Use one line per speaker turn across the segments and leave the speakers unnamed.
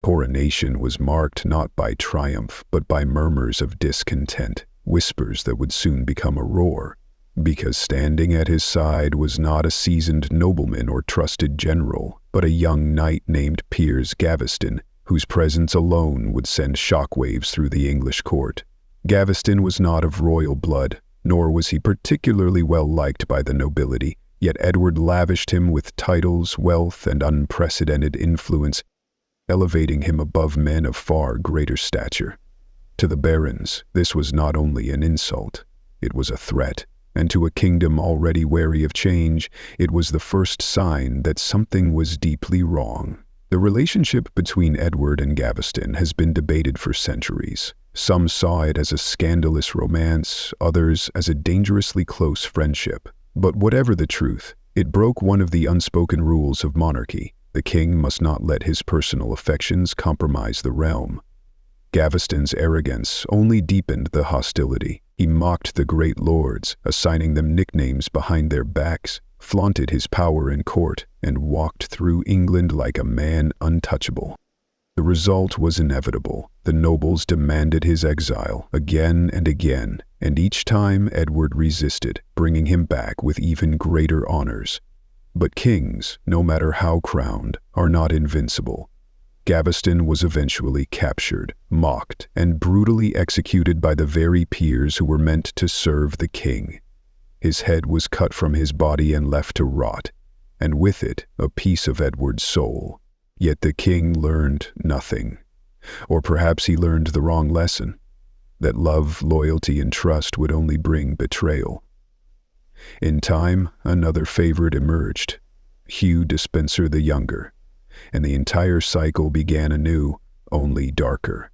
coronation was marked not by triumph, but by murmurs of discontent, whispers that would soon become a roar, because standing at his side was not a seasoned nobleman or trusted general, but a young knight named Piers Gaveston, whose presence alone would send shockwaves through the English court. Gaveston was not of royal blood, nor was he particularly well liked by the nobility, yet Edward lavished him with titles, wealth, and unprecedented influence, elevating him above men of far greater stature. To the barons, this was not only an insult, it was a threat, and to a kingdom already wary of change, it was the first sign that something was deeply wrong. The relationship between Edward and Gaveston has been debated for centuries. Some saw it as a scandalous romance, others as a dangerously close friendship. But whatever the truth, it broke one of the unspoken rules of monarchy. The king must not let his personal affections compromise the realm. Gaveston's arrogance only deepened the hostility. He mocked the great lords, assigning them nicknames behind their backs, flaunted his power in court, and walked through England like a man untouchable. The result was inevitable. The nobles demanded his exile again and again, and each time Edward resisted, bringing him back with even greater honors. But kings, no matter how crowned, are not invincible. Gaveston was eventually captured, mocked, and brutally executed by the very peers who were meant to serve the king. His head was cut from his body and left to rot, and with it a piece of Edward's soul. Yet the king learned nothing. Or perhaps he learned the wrong lesson, that love, loyalty, and trust would only bring betrayal. In time, another favorite emerged, Hugh Despenser the Younger, and the entire cycle began anew, only darker.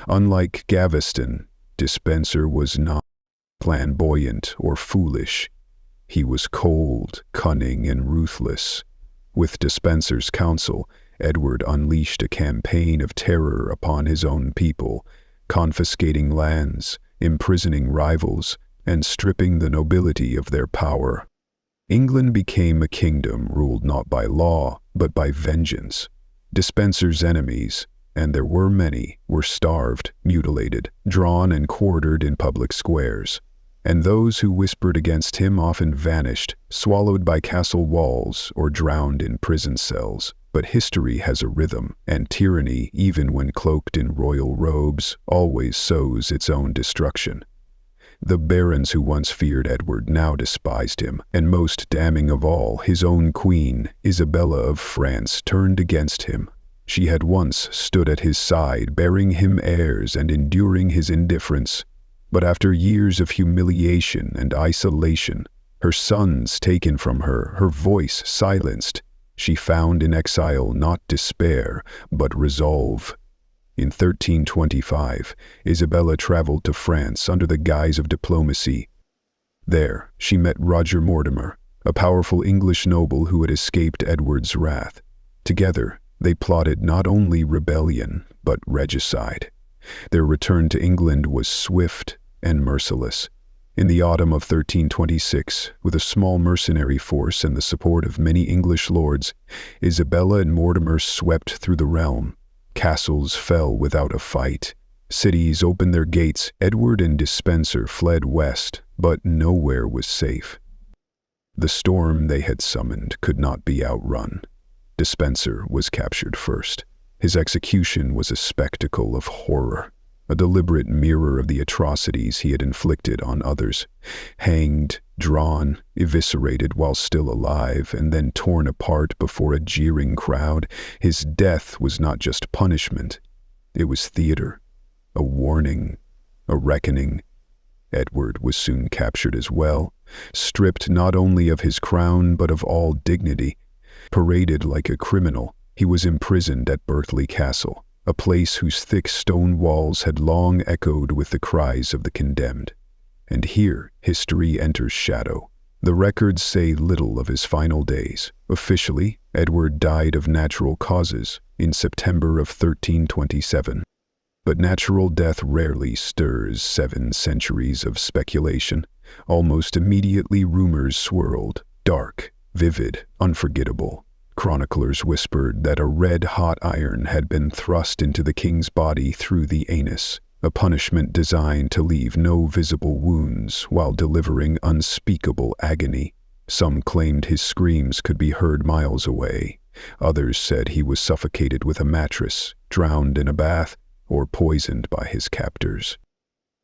Unlike Gaveston, Despenser was not flamboyant or foolish. He was cold, cunning, and ruthless. With Despenser's counsel, Edward unleashed a campaign of terror upon his own people, confiscating lands, imprisoning rivals, and stripping the nobility of their power. England became a kingdom ruled not by law, but by vengeance. Despenser's enemies, and there were many, were starved, mutilated, drawn and quartered in public squares. And those who whispered against him often vanished, swallowed by castle walls or drowned in prison cells. But history has a rhythm, and tyranny, even when cloaked in royal robes, always sows its own destruction. The barons who once feared Edward now despised him, and most damning of all, his own queen, Isabella of France, turned against him. She had once stood at his side, bearing him heirs and enduring his indifference. But after years of humiliation and isolation, her sons taken from her, her voice silenced, she found in exile not despair, but resolve. In 1325, Isabella traveled to France under the guise of diplomacy. There, she met Roger Mortimer, a powerful English noble who had escaped Edward's wrath. Together, they plotted not only rebellion, but regicide. Their return to England was swift and merciless. In the autumn of 1326, with a small mercenary force and the support of many English lords, Isabella and Mortimer swept through the realm. Castles fell without a fight. Cities opened their gates. Edward and Despenser fled west, but nowhere was safe. The storm they had summoned could not be outrun. Despenser was captured first. His execution was a spectacle of horror, a deliberate mirror of the atrocities he had inflicted on others. Hanged, drawn, eviscerated while still alive, and then torn apart before a jeering crowd, his death was not just punishment. It was theater, a warning, a reckoning. Edward was soon captured as well, stripped not only of his crown but of all dignity. Paraded like a criminal, he was imprisoned at Berkeley Castle, a place whose thick stone walls had long echoed with the cries of the condemned. And here, history enters shadow. The records say little of his final days. Officially, Edward died of natural causes in September of 1327. But natural death rarely stirs 7 centuries of speculation. Almost immediately rumors swirled, dark, vivid, unforgettable. Chroniclers whispered that a red-hot iron had been thrust into the king's body through the anus, a punishment designed to leave no visible wounds while delivering unspeakable agony. Some claimed his screams could be heard miles away. Others said he was suffocated with a mattress, drowned in a bath, or poisoned by his captors.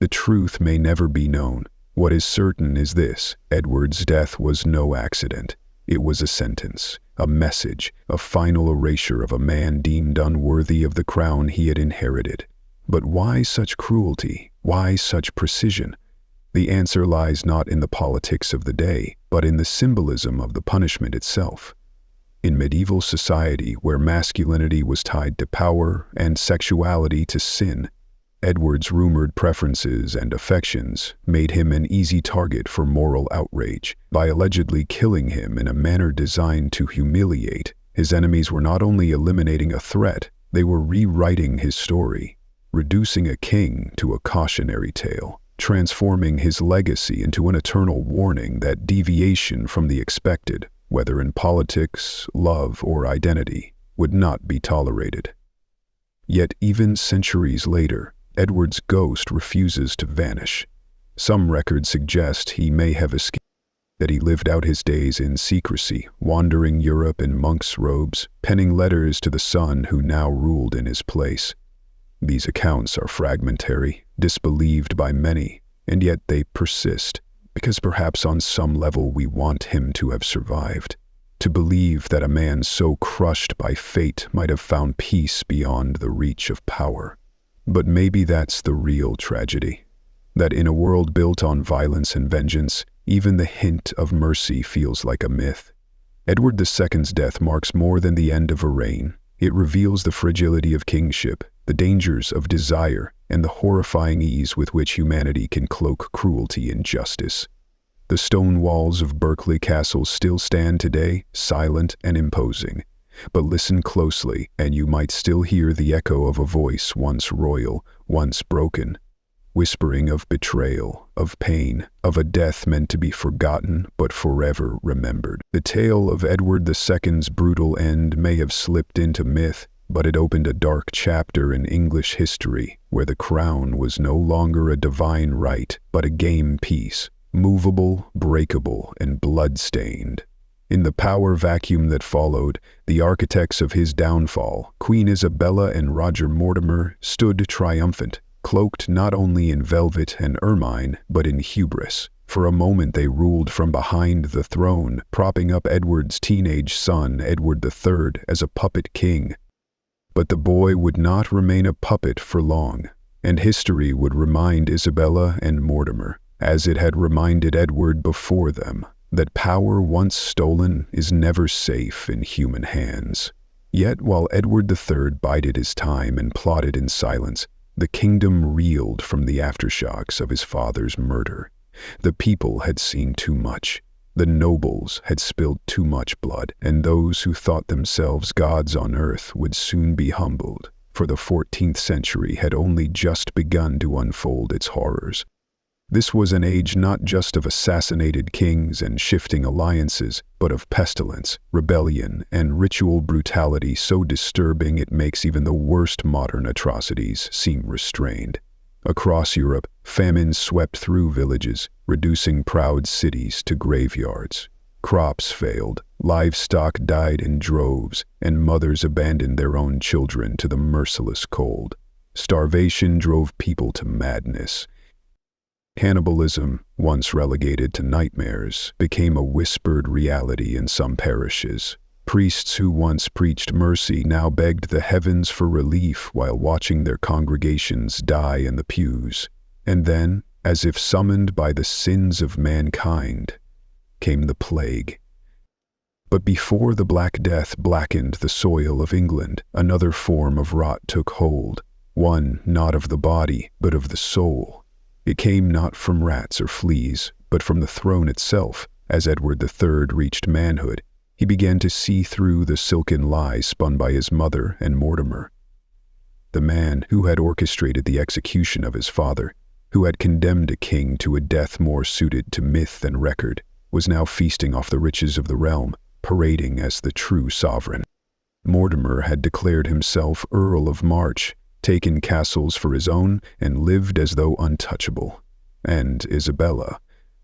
The truth may never be known. What is certain is this: Edward's death was no accident. It was a sentence, a message, a final erasure of a man deemed unworthy of the crown he had inherited. But why such cruelty? Why such precision? The answer lies not in the politics of the day, but in the symbolism of the punishment itself. In medieval society, where masculinity was tied to power and sexuality to sin, Edward's rumored preferences and affections made him an easy target for moral outrage. By allegedly killing him in a manner designed to humiliate, his enemies were not only eliminating a threat, they were rewriting his story, reducing a king to a cautionary tale, transforming his legacy into an eternal warning that deviation from the expected, whether in politics, love, or identity, would not be tolerated. Yet even centuries later, Edward's ghost refuses to vanish. Some records suggest he may have escaped, that he lived out his days in secrecy, wandering Europe in monk's robes, penning letters to the son who now ruled in his place. These accounts are fragmentary, disbelieved by many, and yet they persist, because perhaps on some level we want him to have survived. To believe that a man so crushed by fate might have found peace beyond the reach of power. But maybe that's the real tragedy, that in a world built on violence and vengeance, even the hint of mercy feels like a myth. Edward II's death marks more than the end of a reign. It reveals the fragility of kingship, the dangers of desire, and the horrifying ease with which humanity can cloak cruelty and justice. The stone walls of Berkeley Castle still stand today, silent and imposing. But listen closely, and you might still hear the echo of a voice once royal, once broken, whispering of betrayal, of pain, of a death meant to be forgotten but forever remembered. The tale of Edward II's brutal end may have slipped into myth, but it opened a dark chapter in English history where the crown was no longer a divine right, but a game piece, movable, breakable, and blood-stained. In the power vacuum that followed, the architects of his downfall, Queen Isabella and Roger Mortimer, stood triumphant, cloaked not only in velvet and ermine, but in hubris. For a moment they ruled from behind the throne, propping up Edward's teenage son, Edward III, as a puppet king. But the boy would not remain a puppet for long, and history would remind Isabella and Mortimer, as it had reminded Edward before them, that power once stolen is never safe in human hands. Yet while Edward III bided his time and plotted in silence, the kingdom reeled from the aftershocks of his father's murder. The people had seen too much. The nobles had spilled too much blood, and those who thought themselves gods on earth would soon be humbled, for the 14th century had only just begun to unfold its horrors. This was an age not just of assassinated kings and shifting alliances, but of pestilence, rebellion, and ritual brutality so disturbing it makes even the worst modern atrocities seem restrained. Across Europe, famine swept through villages, reducing proud cities to graveyards. Crops failed, livestock died in droves, and mothers abandoned their own children to the merciless cold. Starvation drove people to madness. Cannibalism, once relegated to nightmares, became a whispered reality in some parishes. Priests who once preached mercy now begged the heavens for relief while watching their congregations die in the pews. And then, as if summoned by the sins of mankind, came the plague. But before the Black Death blackened the soil of England, another form of rot took hold, one not of the body, but of the soul. It came not from rats or fleas, but from the throne itself. As Edward III reached manhood, he began to see through the silken lies spun by his mother and Mortimer. The man who had orchestrated the execution of his father, who had condemned a king to a death more suited to myth than record, was now feasting off the riches of the realm, parading as the true sovereign. Mortimer had declared himself Earl of March, taken castles for his own, and lived as though untouchable. And Isabella,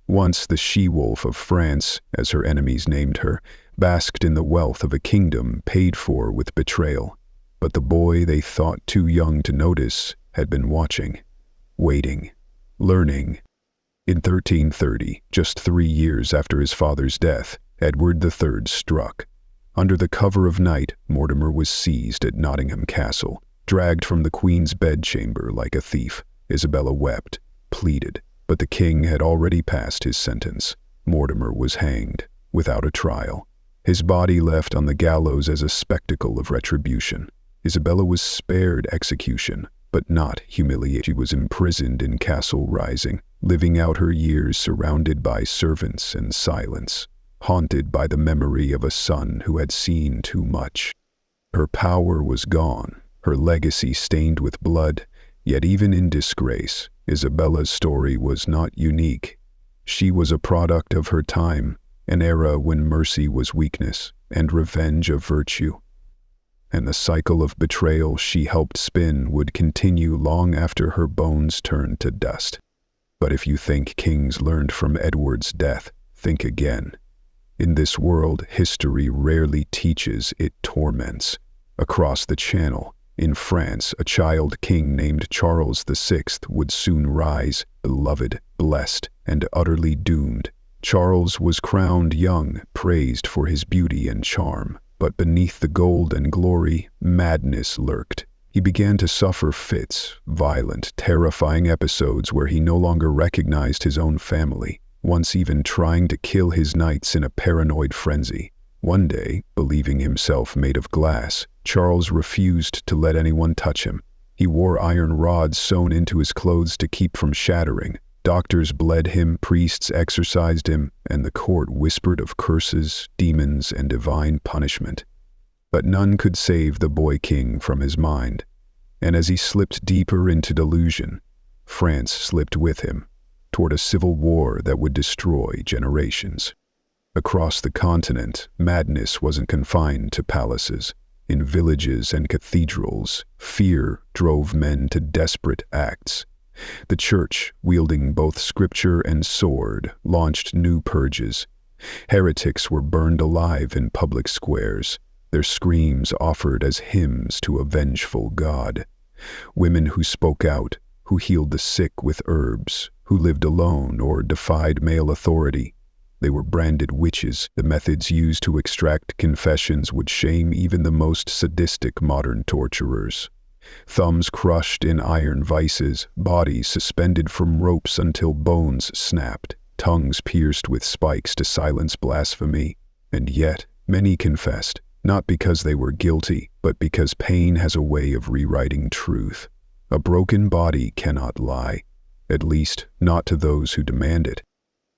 once the she-wolf of France, as her enemies named her, basked in the wealth of a kingdom paid for with betrayal. But the boy they thought too young to notice had been watching, waiting, learning. In 1330, just 3 years after his father's death, Edward III struck. Under the cover of night, Mortimer was seized at Nottingham Castle, dragged from the Queen's bedchamber like a thief. Isabella wept, pleaded, but the king had already passed his sentence. Mortimer was hanged, without a trial. His body left on the gallows as a spectacle of retribution. Isabella was spared execution, but not humiliation. She was imprisoned in Castle Rising, living out her years surrounded by servants and silence, haunted by the memory of a son who had seen too much. Her power was gone, her legacy stained with blood, yet even in disgrace, Isabella's story was not unique. She was a product of her time, an era when mercy was weakness and revenge a virtue. And the cycle of betrayal she helped spin would continue long after her bones turned to dust. But if you think kings learned from Edward's death, think again. In this world, history rarely teaches, it torments. Across the Channel, in France, a child king named Charles VI would soon rise, beloved, blessed, and utterly doomed. Charles was crowned young, praised for his beauty and charm, but beneath the gold and glory, madness lurked. He began to suffer fits, violent, terrifying episodes where he no longer recognized his own family, once even trying to kill his knights in a paranoid frenzy. One day, believing himself made of glass, Charles refused to let anyone touch him. He wore iron rods sewn into his clothes to keep from shattering. Doctors bled him, priests exorcised him, and the court whispered of curses, demons, and divine punishment. But none could save the boy king from his mind. And as he slipped deeper into delusion, France slipped with him, toward a civil war that would destroy generations. Across the continent, madness wasn't confined to palaces. In villages and cathedrals, fear drove men to desperate acts. The church, wielding both scripture and sword, launched new purges. Heretics were burned alive in public squares, their screams offered as hymns to a vengeful God. Women who spoke out, who healed the sick with herbs, who lived alone or defied male authority, they were branded witches. The methods used to extract confessions would shame even the most sadistic modern torturers. Thumbs crushed in iron vices, bodies suspended from ropes until bones snapped, tongues pierced with spikes to silence blasphemy. And yet, many confessed, not because they were guilty, but because pain has a way of rewriting truth. A broken body cannot lie, at least not to those who demand it.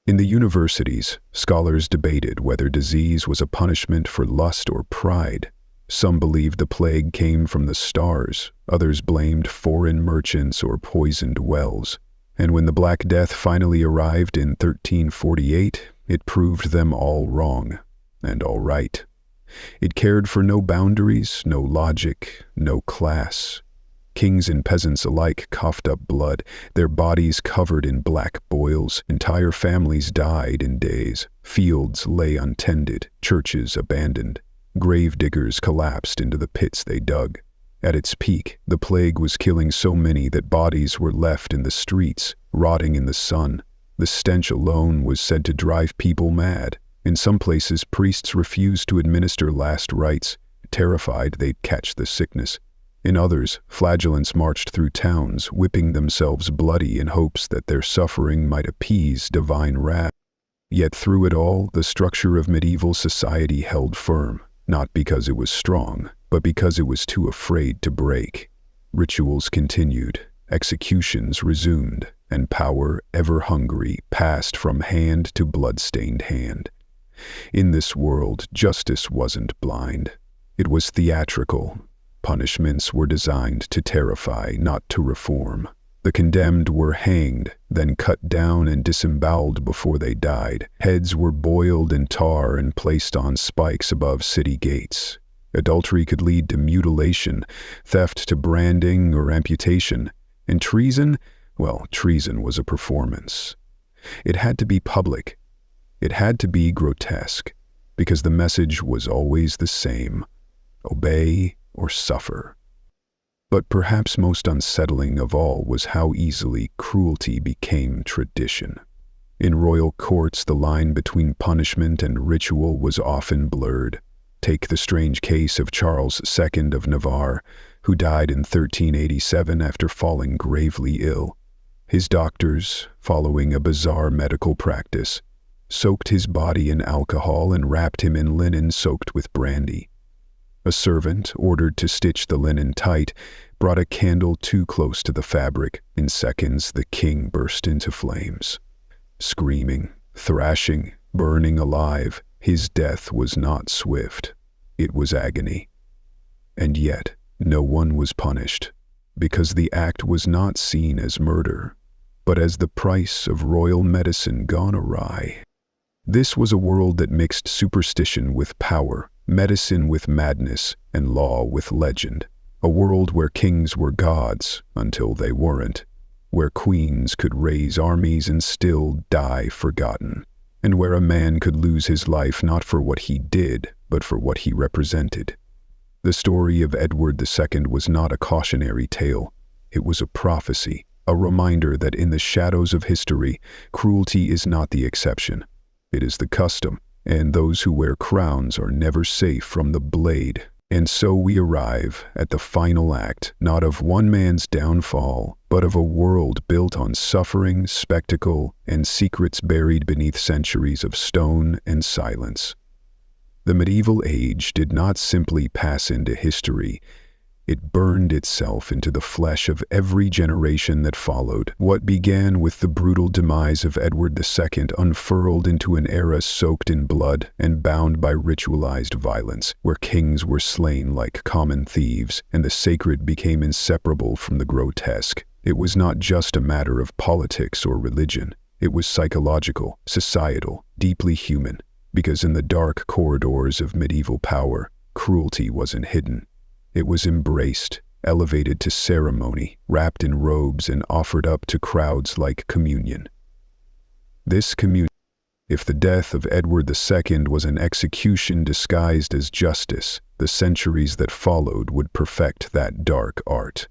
In the universities, scholars debated whether disease was a punishment for lust or pride. Some believed the plague came from the stars, others blamed foreign merchants or poisoned wells. And when the Black Death finally arrived in 1348, it proved them all wrong, and all right. It cared for no boundaries, no logic, no class. Kings and peasants alike coughed up blood, their bodies covered in black boils. Entire families died in days. Fields lay untended, churches abandoned. Gravediggers collapsed into the pits they dug. At its peak, the plague was killing so many that bodies were left in the streets, rotting in the sun. The stench alone was said to drive people mad. In some places, priests refused to administer last rites, terrified they'd catch the sickness. In others, flagellants marched through towns, whipping themselves bloody in hopes that their suffering might appease divine wrath. Yet through it all, the structure of medieval society held firm, not because it was strong, but because it was too afraid to break. Rituals continued, executions resumed, and power, ever hungry, passed from hand to blood-stained hand. In this world, justice wasn't blind. It was theatrical. Punishments were designed to terrify, not to reform. The The condemned were hanged, then cut down and disemboweled before they died. Heads were boiled in tar and placed on spikes above city gates. Adultery could lead to mutilation, theft to branding or amputation, and treason, well, treason was a performance. It had to be public. It had to be grotesque, because the message was always the same: obey or suffer. But perhaps most unsettling of all was how easily cruelty became tradition. In royal courts, the line between punishment and ritual was often blurred. Take the strange case of Charles II of Navarre, who died in 1387 after falling gravely ill. His doctors, following a bizarre medical practice, soaked his body in alcohol and wrapped him in linen soaked with brandy. A servant, ordered to stitch the linen tight, brought a candle too close to the fabric. In seconds, the king burst into flames. Screaming, thrashing, burning alive, his death was not swift. It was agony. And yet, no one was punished, because the act was not seen as murder, but as the price of royal medicine gone awry. This was a world that mixed superstition with power, medicine with madness, and law with legend. A world where kings were gods until they weren't, where queens could raise armies and still die forgotten, and where a man could lose his life not for what he did, but for what he represented. The story of Edward II was not a cautionary tale. It was a prophecy, a reminder that in the shadows of history, cruelty is not the exception. It is the custom, and those who wear crowns are never safe from the blade. And so we arrive at the final act, not of one man's downfall, but of a world built on suffering, spectacle, and secrets buried beneath centuries of stone and silence. The medieval age did not simply pass into history. It burned itself into the flesh of every generation that followed. What began with the brutal demise of Edward II unfurled into an era soaked in blood and bound by ritualized violence, where kings were slain like common thieves, and the sacred became inseparable from the grotesque. It was not just a matter of politics or religion. It was psychological, societal, deeply human, because in the dark corridors of medieval power, cruelty wasn't hidden. It was embraced, elevated to ceremony, wrapped in robes and offered up to crowds like communion. This communion, if the death of Edward II was an execution disguised as justice, the centuries that followed would perfect that dark art.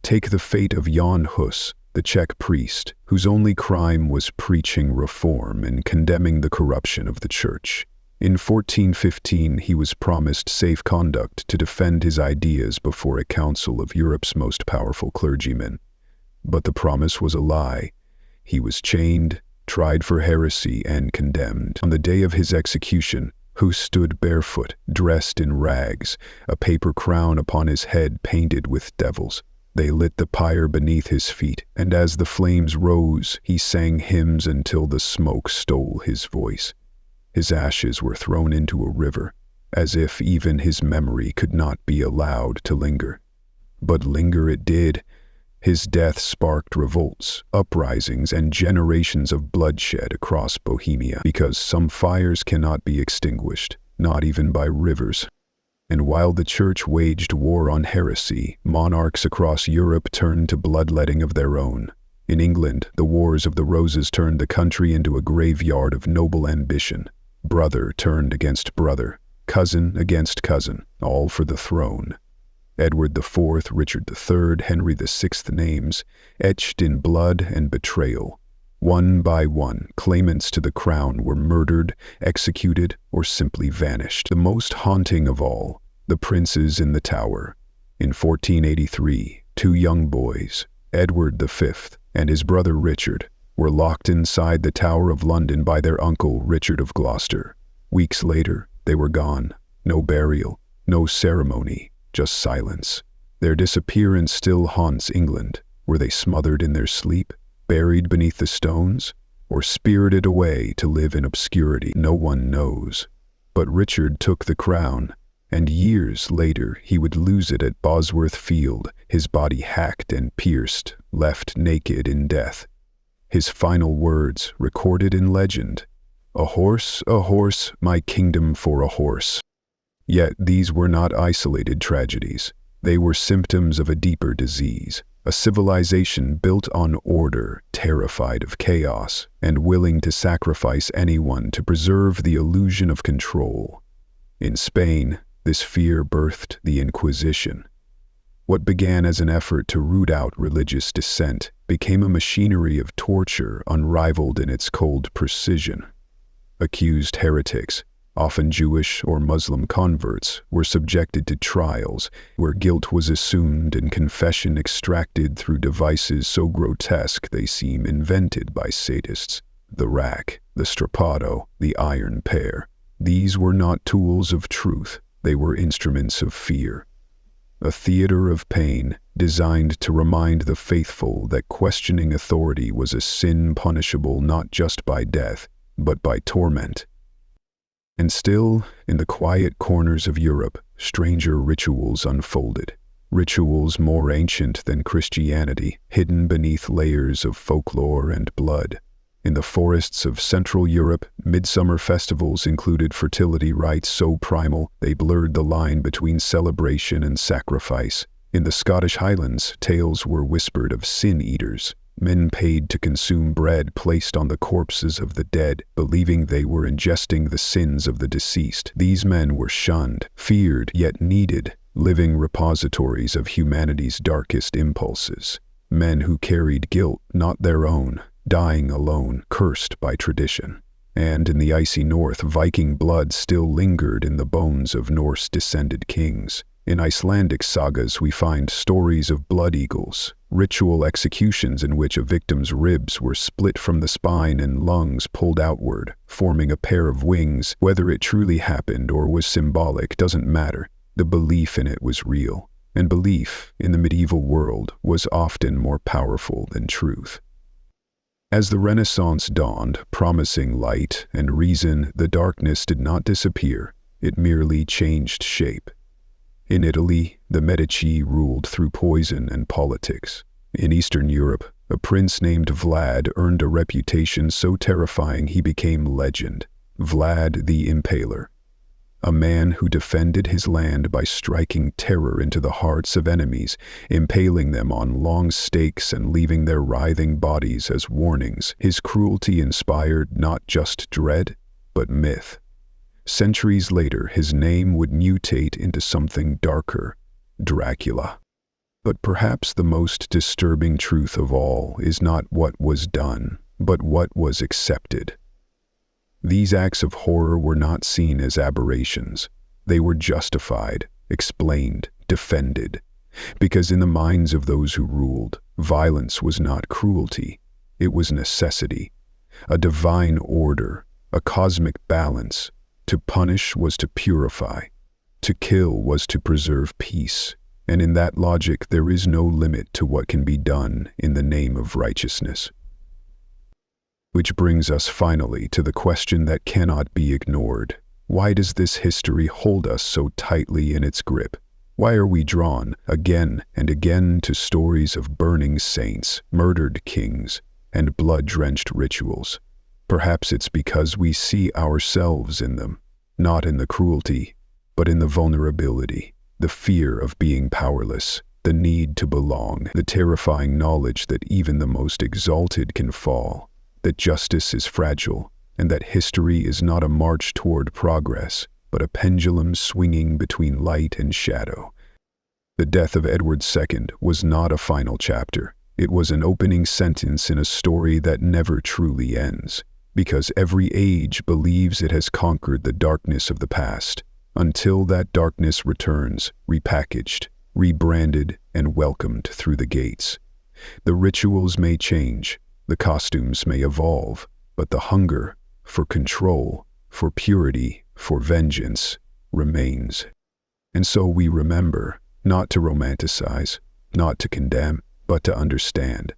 Take the fate of Jan Hus, the Czech priest, whose only crime was preaching reform and condemning the corruption of the church. In 1415, he was promised safe conduct to defend his ideas before a council of Europe's most powerful clergymen. But the promise was a lie. He was chained, tried for heresy, and condemned. On the day of his execution, Hus stood barefoot, dressed in rags, a paper crown upon his head painted with devils. They lit the pyre beneath his feet, and as the flames rose, he sang hymns until the smoke stole his voice. His ashes were thrown into a river, as if even his memory could not be allowed to linger. But linger it did. His death sparked revolts, uprisings, and generations of bloodshed across Bohemia, because some fires cannot be extinguished, not even by rivers. And while the church waged war on heresy, monarchs across Europe turned to bloodletting of their own. In England, the Wars of the Roses turned the country into a graveyard of noble ambition. Brother turned against brother, cousin against cousin, all for the throne. Edward IV, Richard III, Henry VI names, etched in blood and betrayal. One by one, claimants to the crown were murdered, executed, or simply vanished. The most haunting of all, the princes in the Tower. In 1483, two young boys, Edward V and his brother Richard, were locked inside the Tower of London by their uncle Richard of Gloucester. Weeks later, they were gone. No burial, no ceremony, just silence. Their disappearance still haunts England. Were they smothered in their sleep, buried beneath the stones, or spirited away to live in obscurity? No one knows. But Richard took the crown, and years later he would lose it at Bosworth Field, his body hacked and pierced left naked in death. His final words, recorded in legend, a horse, my kingdom for a horse." Yet these were not isolated tragedies. They were symptoms of a deeper disease, a civilization built on order, terrified of chaos, and willing to sacrifice anyone to preserve the illusion of control. In Spain, this fear birthed the Inquisition. What began as an effort to root out religious dissent became a machinery of torture unrivaled in its cold precision. Accused heretics, often Jewish or Muslim converts, were subjected to trials where guilt was assumed and confession extracted through devices so grotesque they seem invented by sadists. The rack, the strappado, the iron pair. These were not tools of truth, they were instruments of fear. A theater of pain designed to remind the faithful that questioning authority was a sin punishable not just by death, but by torment. And still, in the quiet corners of Europe, stranger rituals unfolded. Rituals more ancient than Christianity, hidden beneath layers of folklore and blood. In the forests of Central Europe, midsummer festivals included fertility rites so primal they blurred the line between celebration and sacrifice. In the Scottish Highlands, tales were whispered of sin-eaters, men paid to consume bread placed on the corpses of the dead, believing they were ingesting the sins of the deceased. These men were shunned, feared, yet needed, living repositories of humanity's darkest impulses. Men who carried guilt not their own, dying alone, cursed by tradition. And in the icy north, Viking blood still lingered in the bones of Norse-descended kings. In Icelandic sagas we find stories of blood eagles, ritual executions in which a victim's ribs were split from the spine and lungs pulled outward, forming a pair of wings. Whether it truly happened or was symbolic doesn't matter. The belief in it was real, and belief in the medieval world was often more powerful than truth. As the Renaissance dawned, promising light and reason, the darkness did not disappear, it merely changed shape. In Italy, the Medici ruled through poison and politics. In Eastern Europe, a prince named Vlad earned a reputation so terrifying he became legend. Vlad the Impaler. A man who defended his land by striking terror into the hearts of enemies, impaling them on long stakes and leaving their writhing bodies as warnings. His cruelty inspired not just dread, but myth. Centuries later, his name would mutate into something darker, Dracula. But perhaps the most disturbing truth of all is not what was done, but what was accepted. These acts of horror were not seen as aberrations. They were justified, explained, defended. Because in the minds of those who ruled, violence was not cruelty. It was necessity, a divine order, a cosmic balance. To punish was to purify. To kill was to preserve peace. And in that logic, there is no limit to what can be done in the name of righteousness. Which brings us finally to the question that cannot be ignored. Why does this history hold us so tightly in its grip? Why are we drawn again and again to stories of burning saints, murdered kings, and blood-drenched rituals? Perhaps it's because we see ourselves in them, not in the cruelty, but in the vulnerability, the fear of being powerless, the need to belong, the terrifying knowledge that even the most exalted can fall, that justice is fragile, and that history is not a march toward progress, but a pendulum swinging between light and shadow. The death of Edward II was not a final chapter. It was an opening sentence in a story that never truly ends, because every age believes it has conquered the darkness of the past, until that darkness returns, repackaged, rebranded, and welcomed through the gates. The rituals may change, the costumes may evolve, but the hunger for control, for purity, for vengeance remains. And so we remember, not to romanticize, not to condemn, but to understand.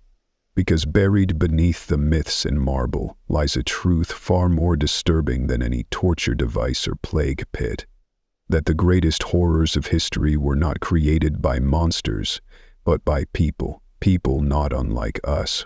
Because buried beneath the myths and marble lies a truth far more disturbing than any torture device or plague pit. That the greatest horrors of history were not created by monsters, but by people people not unlike us,